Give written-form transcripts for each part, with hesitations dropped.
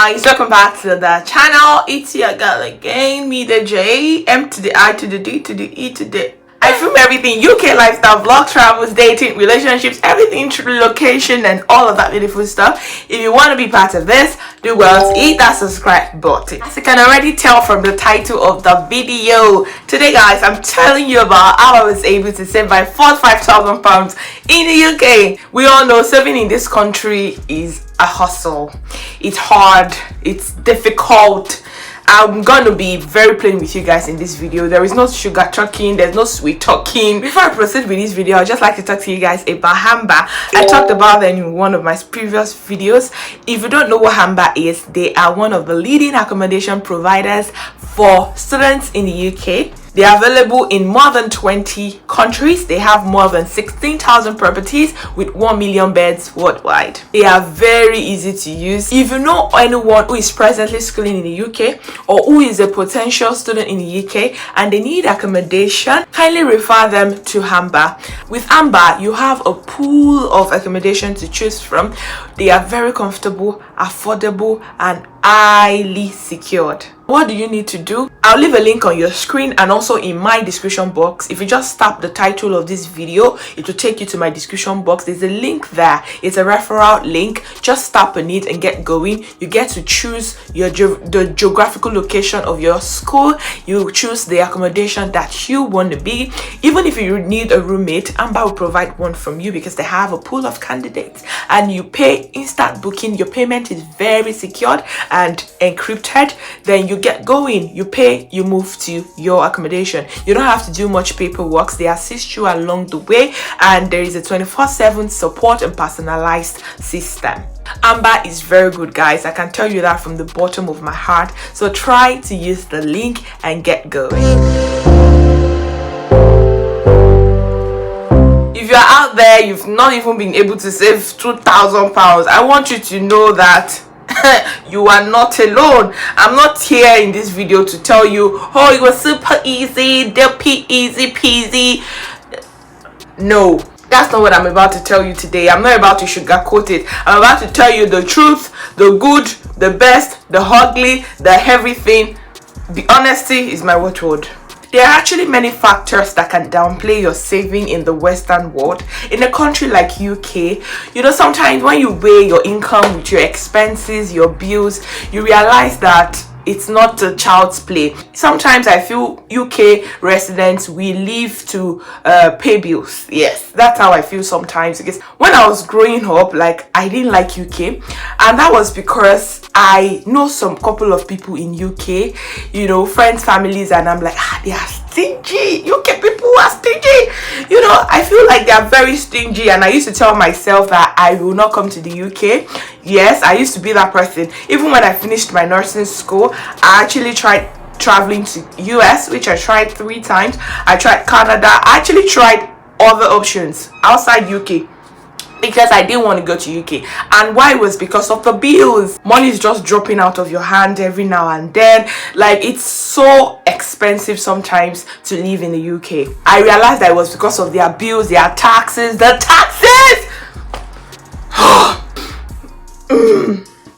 guys, welcome back to the channel. It's your girl again, me the J, M to the I to the D to the E to the I film everything UK lifestyle, vlog, travels, dating, relationships, everything through location and all of that beautiful stuff. If you want to be part of this, do well to hit that subscribe button. As you can already tell from the title of the video, today guys, I'm telling you about how I was able to save my first £5,000 in the UK. We all know saving in this country is a hustle. It's hard, it's difficult. I'm gonna be very plain with you guys in this video. There is no sugar talking, there's no sweet talking. Before I proceed with this video, I'd just like to talk to you guys about Hamba. I talked about them in one of my previous videos. If you don't know what Hamba is, they are one of the leading accommodation providers for students in the UK. They are available in more than 20 countries. They have more than 16,000 properties with 1 million beds worldwide. They are very easy to use. If you know anyone who is presently schooling in the UK or who is a potential student in the UK and they need accommodation, kindly refer them to Hamba. With Hamba, you have a pool of accommodation to choose from. They are very comfortable, affordable, and highly secured. What do you need to do? I'll leave a link on your screen and also in my description box. If you just tap the title of this video, it will take you to my description box. There's a link there. It's a referral link. Just tap on it and get going. You get to choose the geographical location of your school. You choose the accommodation that you want to be. Even if you need a roommate, Hamba will provide one from you because they have a pool of candidates and you pay instant booking. Your payment is very secured and encrypted. Then you get going, you pay, you move to your accommodation. You don't have to do much paperwork. They assist you along the way and there is a 24/7 support and personalized system. Hamba is very good, guys. I can tell you that from the bottom of my heart. So try to use the link and get going. If you're out there, you've not even been able to save £2,000, I want you to know that you are not alone. I'm not here in this video to tell you, oh, it was super easy, easy peasy. No, that's not what I'm about to tell you today. I'm not about to sugarcoat it. I'm about to tell you the truth, the good, the best, the ugly, the everything. The honesty is my watchword. There are actually many factors that can downplay your saving in the Western world. In a country like UK, you know, sometimes when you weigh your income with your expenses, your bills, you realize that it's not a child's play. Sometimes I feel UK residents, we live to pay bills. Yes, that's how I feel sometimes, because when I was growing up, like, I didn't like UK, and that was because I know some couple of people in UK, you know, friends, families, and I'm like, they are stingy. UK people are stingy. You know, I feel like they are very stingy, and I used to tell myself that I will not come to the UK. Yes, I used to be that person. Even when I finished my nursing school, I actually tried traveling to US, which I tried 3 times. I tried Canada. I actually tried other options outside UK because I didn't want to go to UK. And why? Was because of the bills. Money is just dropping out of your hand every now and then. Like, it's so expensive sometimes to live in the UK. I realized that it was because of their bills, their taxes, the taxes.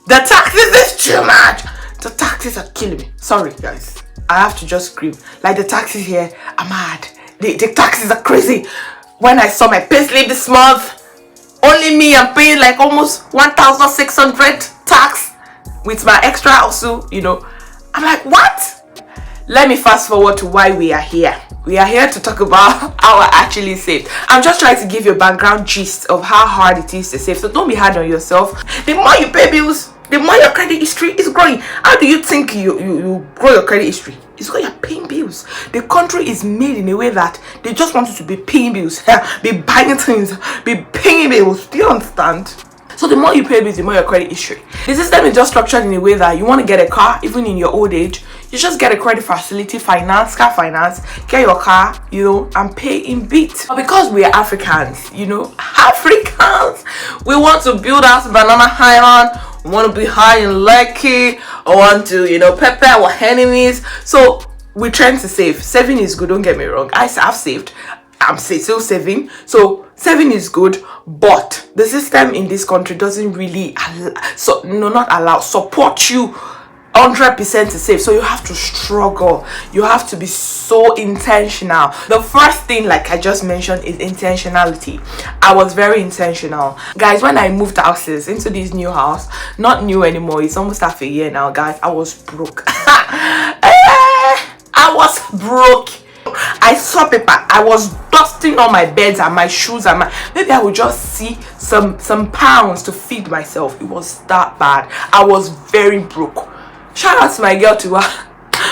The taxes is too much. The taxes are killing me. Sorry guys, I have to just scream. Like, the taxes here are mad. The taxes are crazy. When I saw my payslip this month, only me, I'm paying like almost 1,600 tax with my extra also, you know. I'm like, what? Let me fast forward to why we are here. We are here to talk about how I actually saved. I'm just trying to give you a background gist of how hard it is to save. So don't be hard on yourself. The more you pay bills, the more your credit history is growing. How do you think you grow your credit history? It's because you're paying bills. The country is made in a way that they just want you to be paying bills, be buying things, be paying bills. Do you understand? So the more you pay bills, the more your credit history. The system is just structured in a way that you want to get a car, even in your old age, you just get a credit facility, finance, car finance, get your car, you know, and pay in bits. But because we are Africans, you know, Africans, we want to build our banana island. We want to be high and lucky. I want to, you know, pepper our enemies. So we trying to save. Saving is good, don't get me wrong. I've saved. I'm still saving. So saving is good, but the system in this country doesn't really support you 100% to save. So you have to struggle. You have to be so intentional. The first thing, like I just mentioned, is intentionality. I was very intentional, guys. When I moved houses into this new house, not new anymore, it's almost half a year now, guys, I was broke. I was broke. I saw paper. I was dusting on my beds and my shoes and maybe I would just see some pounds to feed myself. It was that bad. I was very broke. Shout out to my girl too.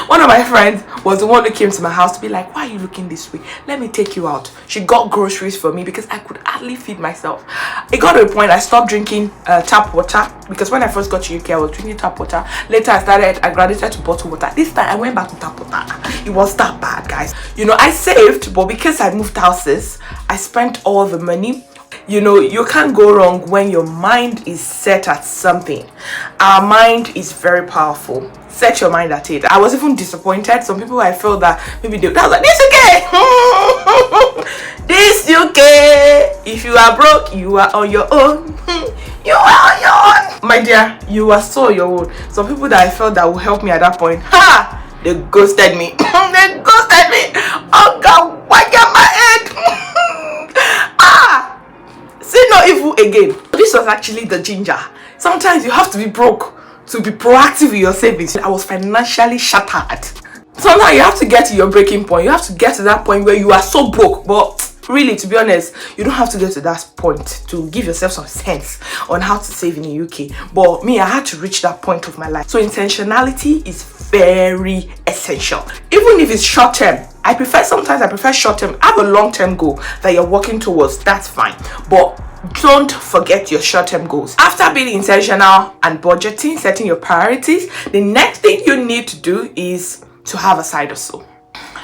One of my friends was the one who came to my house to be like, why are you looking this way? Let me take you out. She got groceries for me because I could hardly feed myself. It got to a point I stopped drinking tap water, because when I first got to UK, I was drinking tap water. Later, I graduated to bottled water. This time, I went back to tap water. It was that bad, guys. You know, I saved, but because I moved houses, I spent all the money. You know, you can't go wrong when your mind is set at something. Our mind is very powerful. Set your mind at it. I was even disappointed. Some people, I felt that maybe I was like, this UK, if you are broke, you are on your own. You are on your own, my dear. You are so on your own. Some people that I felt that would help me at that point, they ghosted me. They ghosted me. Oh God, why get my head? Say no evil again. This was actually the ginger. Sometimes you have to be broke to be proactive with your savings. I was financially shattered. Sometimes you have to get to your breaking point. You have to get to that point where you are so broke. But really, to be honest, you don't have to get to that point to give yourself some sense on how to save in the UK. But me, I had to reach that point of my life. So intentionality is very essential. Even if it's short term. Sometimes I prefer short term. Have a long term goal that you're working towards. That's fine. But don't forget your short term goals. After being intentional and budgeting, setting your priorities, the next thing you need to do is to have a side hustle.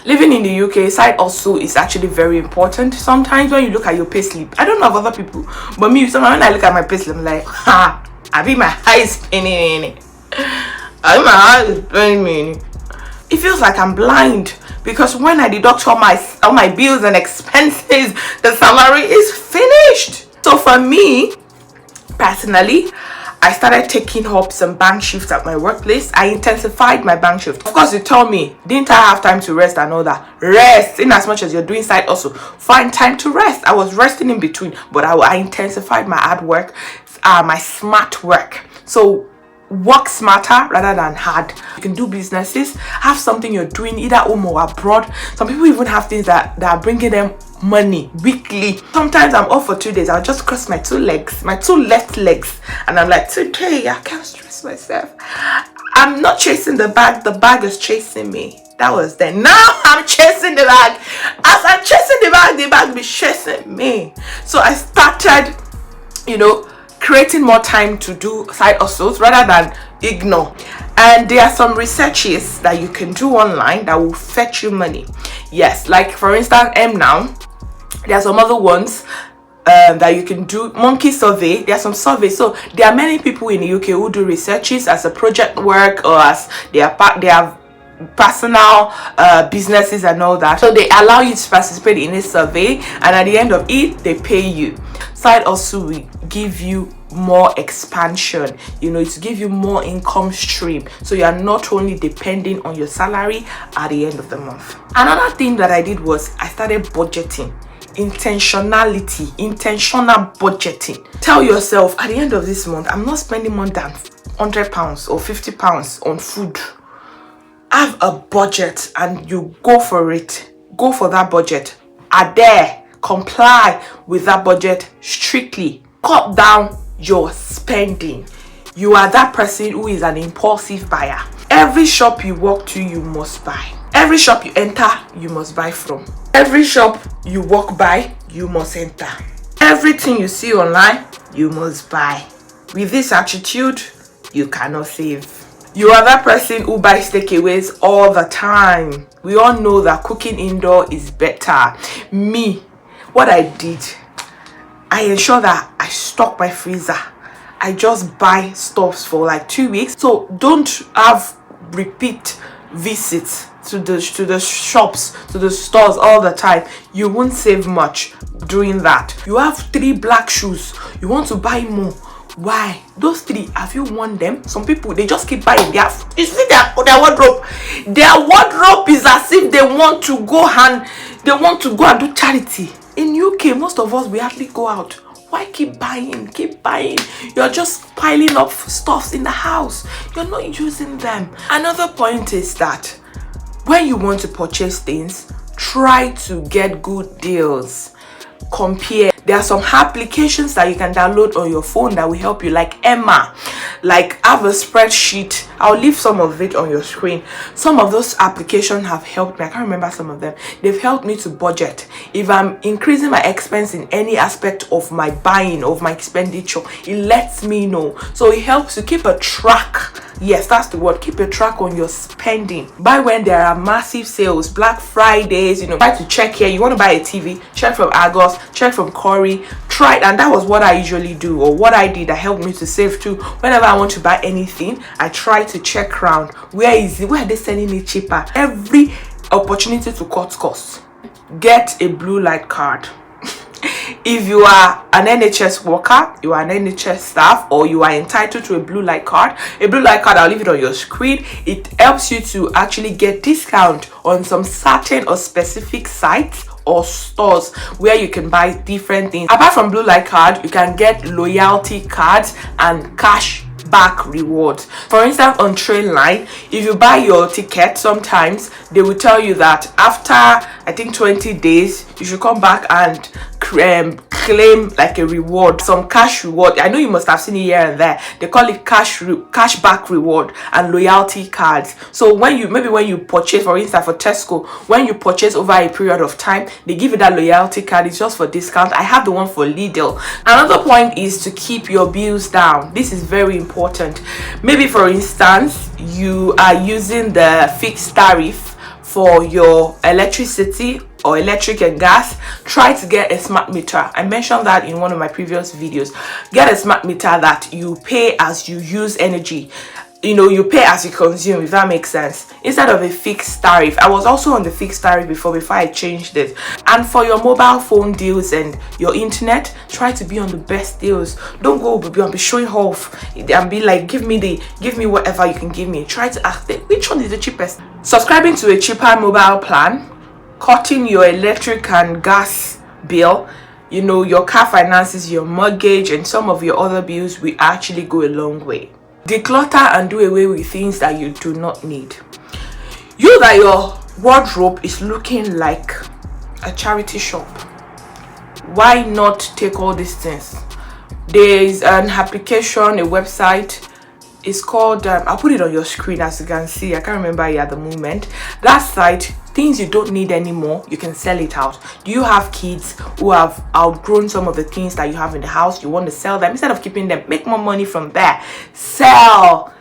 Living in the UK, side hustle is actually very important. Sometimes when you look at your payslip, I don't know of other people, but me, sometimes when I look at my payslip, I'm like, I be my eyes spinning. It feels like I'm blind, because when I deduct all my bills and expenses, the salary is finished. So for me personally, I started taking up some bank shifts at my workplace. I intensified my bank shift. Of course, you tell me, didn't I have time to rest and all that? Rest, in as much as you're doing side also, find time to rest. I was resting in between, but I intensified my hard work, my smart work. So work smarter rather than hard. You can do businesses, have something you're doing either home or abroad. Some people even have things that are bringing them money weekly. Sometimes I'm off for 2 days. I'll just cross my two left legs, and I'm like, today I can't stress myself. I'm not chasing the bag is chasing me. That was then. Now I'm chasing the bag. As I'm chasing the bag be chasing me. So I started, creating more time to do side hustles rather than ignore. And there are some researches that you can do online that will fetch you money. Yes, like for instance, now there are some other ones that you can do. Monkey survey. There are some surveys. So there are many people in the UK who do researches as a project work or as they have personal businesses and all that. So they allow you to participate in a survey, and at the end of it, they pay you. Side also will give you more expansion, to give you more income stream, so you are not only depending on your salary at the end of the month. Another thing that I did was I started budgeting. Intentional budgeting. Tell yourself, at the end of this month, I'm not spending more than £100 or £50 on food. Have a budget and you go for it. Go for that budget. Adhere, comply with that budget strictly. Cut down your spending. You are that person who is an impulsive buyer. Every shop you walk to, you must buy. Every shop you enter, you must buy from. Every shop you walk by, you must enter. Everything you see online, you must buy. With this attitude, you cannot save. You are that person who buys takeaways all the time. We all know that cooking indoor is better. Me, what I did, I ensure that I stock my freezer. I just buy stuffs for like 2 weeks. So don't have repeat visit to the shops, to the stores all the time, you won't save much doing that. You have 3 black shoes, you want to buy more. Why? Those 3, have you worn them? Some people, they just keep buying. You see their wardrobe. Their wardrobe is as if they want to go and do charity. In UK, most of us, we hardly go out. Why keep buying? Keep buying. You're just piling up stuffs in the house. You're not using them. Another point is that when you want to purchase things, try to get good deals. Compare. There are some applications that you can download on your phone that will help you, like Emma, like have a spreadsheet. I'll leave some of it on your screen. Some of those applications have helped me. I can't remember some of them. They've helped me to budget. If I'm increasing my expense in any aspect of my buying, of my expenditure, it lets me know. So it helps to keep a track. Yes, that's the word. Keep a track on your spending. Buy when there are massive sales, Black Fridays, try to check here. You want to buy a TV, check from Argos, check from Corey, try it. And that was what I usually do, or what I did that helped me to save too. Whenever I want to buy anything, I try to check around. Where are they selling it cheaper? Every opportunity to cut costs. Get a blue light card. If you are an NHS worker, you are an NHS staff, or you are entitled to a blue light card, I'll leave it on your screen. It helps you to actually get discount on some certain or specific sites or stores where you can buy different things. Apart from blue light card, you can get loyalty cards and cash back rewards. For instance, on train line, if you buy your ticket, sometimes they will tell you that after I think 20 days you should come back and claim like a reward, some cash reward. I know you must have seen it here and there. They call it cash back reward and loyalty cards. So when you purchase, for instance, for Tesco, when you purchase over a period of time, they give you that loyalty card. It's just for discount. I have the one for Lidl. Another point is to keep your bills down. This is very important. Maybe, for instance, you are using the fixed tariff for your electricity or electric and gas. Try to get a smart meter. I mentioned that in one of my previous videos. Get a smart meter that you pay as you use energy. You pay as you consume, if that makes sense, instead of a fixed tariff. I was also on the fixed tariff before I changed it. And for your mobile phone deals and your internet, try to be on the best deals. Don't go be showing off and be like, give me whatever you can give me. Try to ask them which one is the cheapest. Subscribing to a cheaper mobile plan, cutting your electric and gas bill, your car finances, your mortgage, and some of your other bills will actually go a long way. Declutter and do away with things that you do not need. That your wardrobe is looking like a charity shop. Why not take all these things? There is an application, a website. It's called, I'll put it on your screen as you can see. I can't remember it at the moment. That site, things you don't need anymore, you can sell it out. Do you have kids who have outgrown some of the things that you have in the house? You want to sell them instead of keeping them. Make more money from there. Sell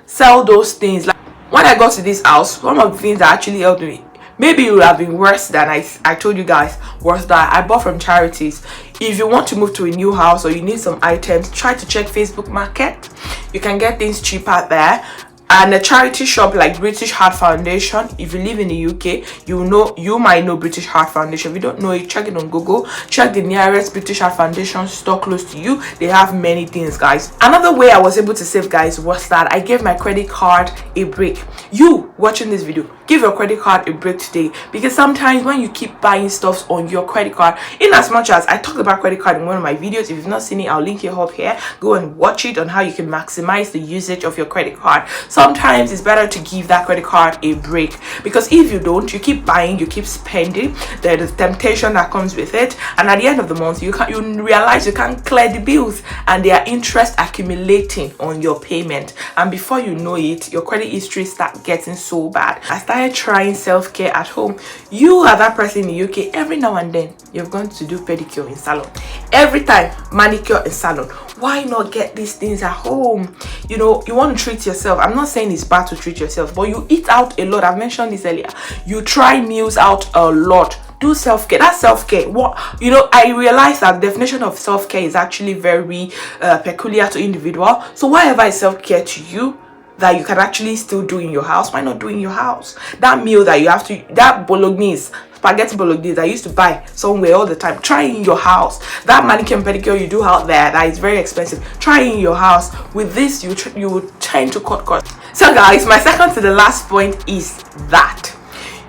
those things. Like when I got to this house, one of the things that actually helped me, maybe it would have been worse than I told you guys, was that I bought from charities. If you want to move to a new house or you need some items, try to check Facebook Market. You can get things cheaper there. And a charity shop like British Heart Foundation, if you live in the UK, you might know British Heart Foundation. If you don't know it, check it on Google. Check the nearest British Heart Foundation store close to you. They have many things, guys. Another way I was able to save, guys, was that I gave my credit card a break. You watching this video, give your credit card a break today, because sometimes when you keep buying stuff on your credit card, in as much as I talked about credit card in one of my videos, if you've not seen it, I'll link it up here. Go and watch it on how you can maximize the usage of your credit card. Sometimes it's better to give that credit card a break, because if you don't, you keep buying, you keep spending, there's the temptation that comes with it, and at the end of the month you realize you can't clear the bills and there are interest accumulating on your payment, and before you know it, your credit history start getting so bad. I started trying self-care at home. You are that person in the UK, every now and then you're going to do pedicure in salon, every time manicure in salon. Why not get these things at home? You want to treat yourself. I'm not saying it's bad to treat yourself, but you eat out a lot. I've mentioned this earlier. You try meals out a lot. Do self-care. That's self-care. I realize that the definition of self-care is actually very peculiar to individual. So whatever is self-care to you, that you can actually still do in your house, why not do in your house? That meal that you have to, that bolognese, spaghetti bolognese I used to buy somewhere all the time, try in your house. That manicure and pedicure you do out there that is very expensive, try in your house. With this, you will tend to cut costs. So guys, my second to the last point is that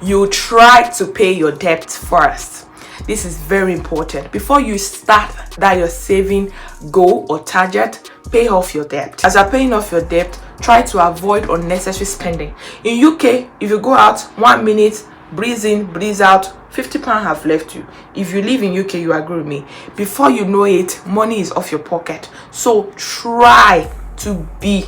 you try to pay your debt first. This is very important. Before you start that your saving goal or target, pay off your debt. As you're paying off your debt, try to avoid unnecessary spending. In UK, if you go out 1 minute, breeze in, breeze out, £50 have left you. If you live in UK, you agree with me, before you know it, money is off your pocket. So try to be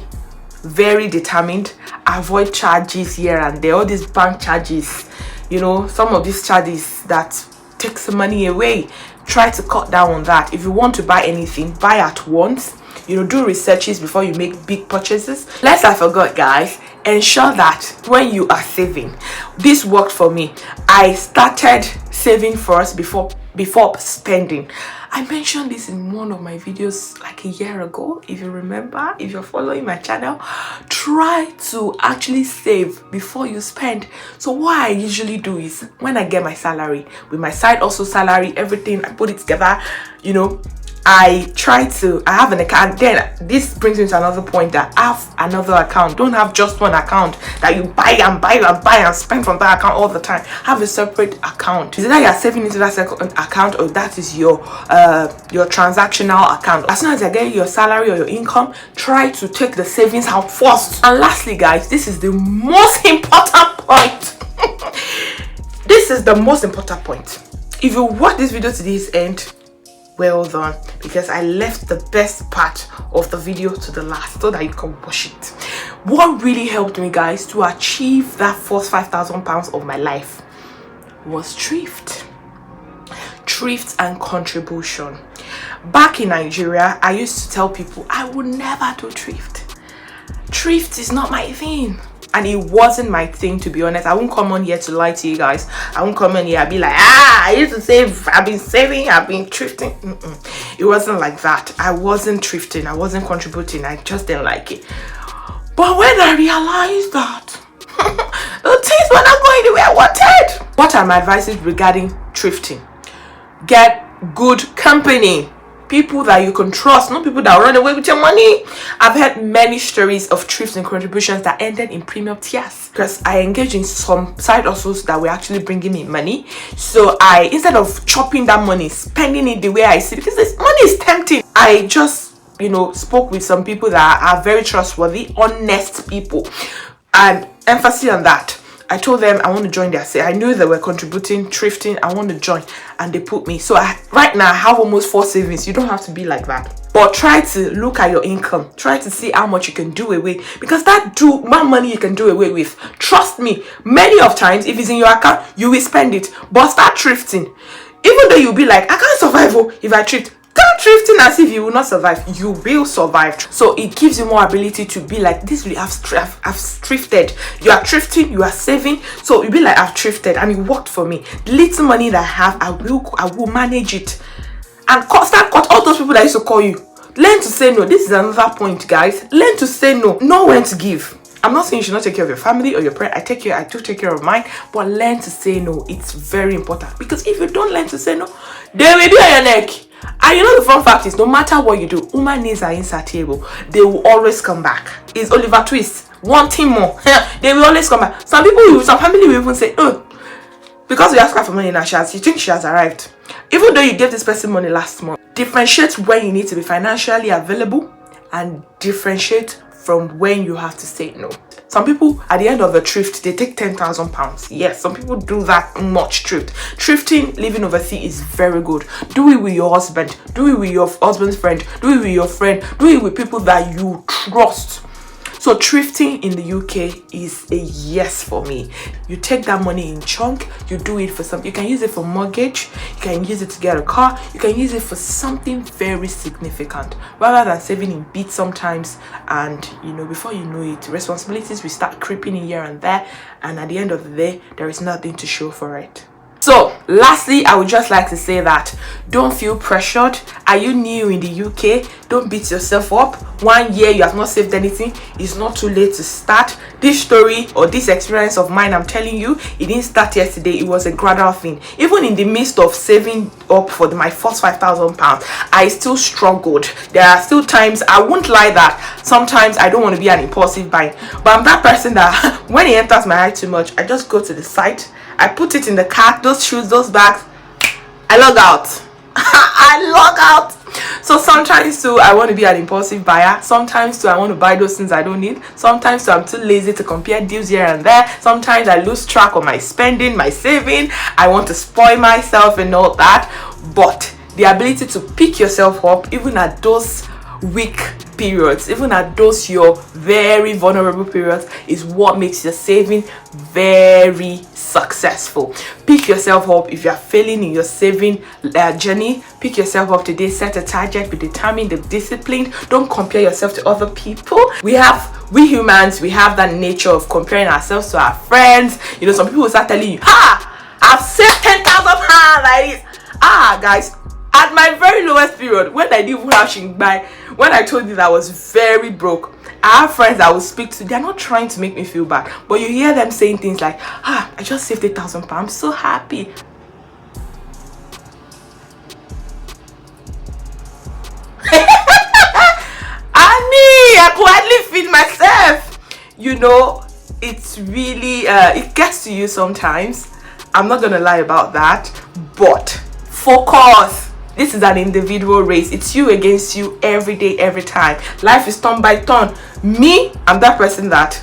very determined. Avoid charges here and there, all these bank charges, you know, some of these charges that takes the money away. Try to cut down on that. If you want to buy anything, buy at once. You know, do researches before you make big purchases. Lest I forgot, guys, ensure that when you are saving, this worked for me. I started saving first before spending. I mentioned this in one of my videos like a year ago. If you remember, if you're following my channel, try to actually save before you spend. So what I usually do is, when I get my salary, with my side also salary, everything, I put it together, you know, I have an account. Then this brings me to another point, that have another account. Don't have just one account that you buy and spend from that account all the time. Have a separate account. Is it that you're saving into that second account, or that is your transactional account? As soon as you get your salary or your income, try to take the savings out first. And lastly, guys, this is the most important point. This is the most important point. If you watch this video to this end, well done, because I left the best part of the video to the last so that you can watch it. What really helped me, guys, to achieve that first £5,000 of my life was thrift and contribution. Back in Nigeria, I used to tell people I would never do thrift is not my thing. And it wasn't my thing, to be honest. I won't come on here to lie to you guys. I won't come on here and be like, I used to save, I've been saving, I've been thrifting. It wasn't like that. I wasn't thrifting, I wasn't contributing, I just didn't like it. But when I realized that the things were not going the way I wanted, what are my advices regarding thrifting? Get good company. People that you can trust, not people that run away with your money. I've heard many stories of thrifts and contributions that ended in premium tears, because I engaged in some side hustles that were actually bringing me money. So I, instead of chopping that money, spending it the way I see, because this money is tempting, I just, you know, spoke with some people that are very trustworthy, honest people, and emphasis on that. I told them I want to join their sale. I knew they were contributing, thrifting. I want to join, and they put me. So right now I have almost 4 savings. You don't have to be like that, but try to look at your income. Try to see how much you can do away, because that money you can do away with. Trust me, many of times if it's in your account, you will spend it. But start thrifting, even though you'll be like, I can't survive if I thrift. Thrifting as if you will not survive. You will survive. So it gives you more ability to be like, this will I've thrifted. You are thrifting, you are saving, so you'll be like, I've thrifted and it worked for me. The little money that I have, I will manage it. And start cut all those people that used to call you. Learn to say no. This is another point, guys. Learn to say no. Know when to give. I'm not saying you should not take care of your family or your parents. I do take care of mine, but learn to say no. It's very important, because if you don't learn to say no, they will be on your neck. And you know the fun fact is, no matter what you do, human needs are insatiable. They will always come back. It's Oliver Twist, wanting more. They will always come back. Some family will even say, oh, because we ask her for money now, you think she has arrived. Even though you gave this person money last month, differentiate when you need to be financially available, and differentiate from when you have to say no. Some people at the end of the thrift, they take £10,000. Yes, some people do that much thrift. Thrifting, living overseas is very good. Do it with your husband. Do it with your husband's friend. Do it with your friend. Do it with people that you trust. So thrifting in the UK is a yes for me. You take that money in chunk, you do it for something. You can use it for mortgage, you can use it to get a car, you can use it for something very significant, rather than saving in bits sometimes. And you know, before you know it, responsibilities will start creeping in here and there, and at the end of the day, there is nothing to show for it. So Lastly, I would just like to say that don't feel pressured. Are you new in the UK? Don't beat yourself up. 1 year you have not saved anything. It's not too late to start. This story or this experience of mine, I'm telling you, it didn't start yesterday. It was a gradual thing. Even in the midst of saving up for my first £5,000, I still struggled. There are still times, I won't lie, that sometimes I don't want to be an impulsive buy, but I'm that person that when it enters my eye too much, I just go to the site, I put it in the cart, those shoes, those bags, I log out. I log out. So sometimes too, I want to be an impulsive buyer. Sometimes too, I want to buy those things I don't need. Sometimes too, I'm too lazy to compare deals here and there. Sometimes I lose track of my spending, my saving. I want to spoil myself and all that. But the ability to pick yourself up, even at those weak periods, even at those your very vulnerable periods, is what makes your saving very successful. Pick yourself up. If you are failing in your saving journey, pick yourself up today. Set a target, be determined, be disciplined. Don't compare yourself to other people. We humans, we have that nature of comparing ourselves to our friends. You know, some people will start telling you, I've saved £10,000 like this. Guys, at my very lowest period, when I didn't even have shingbai, when I told you that I was very broke, I have friends I will speak to. They're not trying to make me feel bad, but you hear them saying things like, I just saved £1,000. I'm so happy. I could hardly feed myself. You know, it's really it gets to you sometimes. I'm not gonna lie about that, but focus. This is an individual race. It's you against you every day, every time. Life is turn by turn. Me, I'm that person that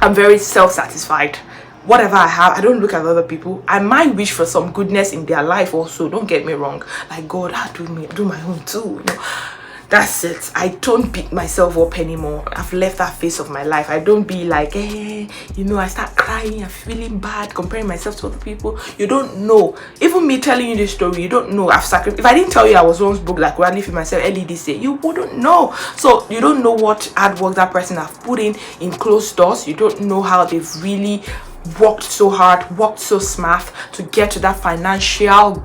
I'm very self-satisfied. Whatever I have, I don't look at other people. I might wish for some goodness in their life also. Don't get me wrong. Like, God, do my own too. You know? That's it. I don't beat myself up anymore. I've left that phase of my life. I don't be like, I start crying, I'm feeling bad, comparing myself to other people. You don't know. Even me telling you this story, you don't know. If I didn't tell you I was once broke, like Randy for myself early this year, you wouldn't know. So you don't know what hard work that person have put in closed doors. You don't know how they've really worked so hard, worked so smart to get to that financial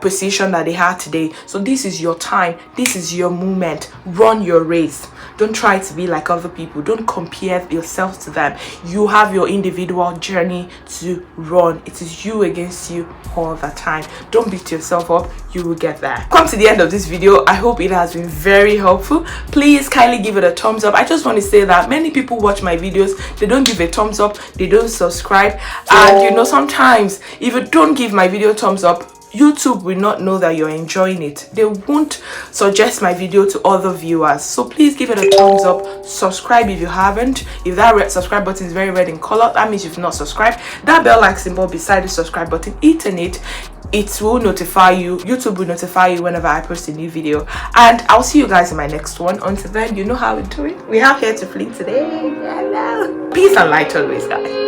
position that they have today. So this is your time, this is your moment. Run your race. Don't try to be like other people. Don't compare yourself to them. You have your individual journey to run. It is you against you all the time. Don't beat yourself up. You will get there. Come to the end of this video. I hope it has been very helpful. Please kindly give it a thumbs up. I just want to say that many people watch my videos, they don't give a thumbs up, they don't subscribe, and sometimes if you don't give my video thumbs up, YouTube will not know that you're enjoying it. They won't suggest my video to other viewers. So please give it a thumbs up. Subscribe if you haven't. If that red subscribe button is very red in color, that means you've not subscribed. That bell like symbol beside the subscribe button, hit on it. It will notify you. YouTube will notify you whenever I post a new video. And I'll see you guys in my next one. Until then, you know how we do it. We have here to flee today. Hello. Peace and light always, guys.